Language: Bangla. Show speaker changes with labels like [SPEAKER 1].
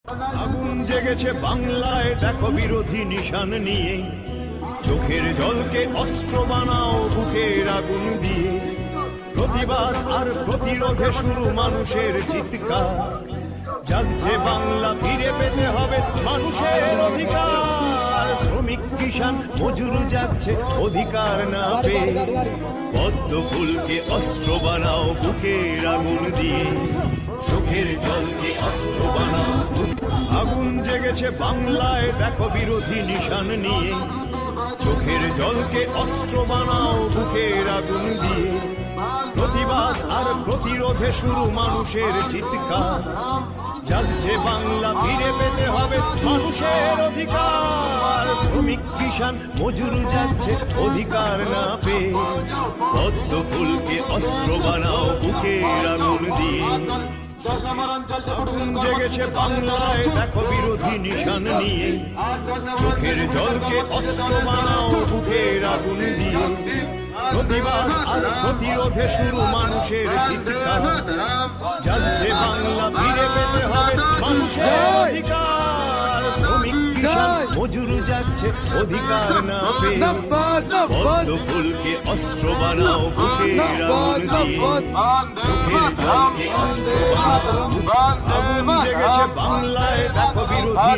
[SPEAKER 1] আগুন জেগেছে বাংলায়, দেখো বিরোধী নিশান নিয়ে। চোখের জলকে অস্ত্র বানাও বুকের আগুন দিয়ে। প্রতিবাদ আর প্রতিরোধে শুরু মানুষের চিৎকার। জাগছে বাংলা, ফিরে পেতে হবে মানুষের অধিকার। শ্রমিক কিষান মজুর যাচ্ছে অধিকার না পেয়ে। পদ্ম ফুলকে অস্ত্র বানাও বুকের আগুন দিয়ে। চোখের জলকে অস্ত্র বানাও। আগুন জেগেছে বাংলায়, দেখো বিরোধী নিশান নিয়ে। চোখের জলকে অস্ত্র বানাও বুকের আগুন দিয়ে। প্রতিবাদ আর প্রতিরোধে শুরু মানুষের চিৎকার। জাগছে বাংলা, ফিরে পেতে হবে মানুষের অধিকার। শ্রমিক কিষান মজুর যাচ্ছে অধিকার না পেয়ে। পদ্ম ফুলকে অস্ত্র বানাও বুকের আগুন দিয়ে। আগুন জেগেছে বাংলায়, দেখো বিরোধী নিশান নিয়ে। চোখের জলকে অস্ত্র বানাও বুকের আগুন দিয়ে। প্রতিবাদ আর প্রতিরোধে শুরু মানুষের চিৎকার। যাচ্ছে বাংলা, ফিরে পেতে হবে মানুষের অধিকার। শ্রমিক কিষান মজুর যাচ্ছে অধিকার না পেয়ে। পদ্ম ফুলকে অস্ত্র বানাও বুকের আগুন দিয়ে। চোখের জলকে অস্ত্র বানাও। আগুন জেগেছে বাংলায়, দেখো বিরোধী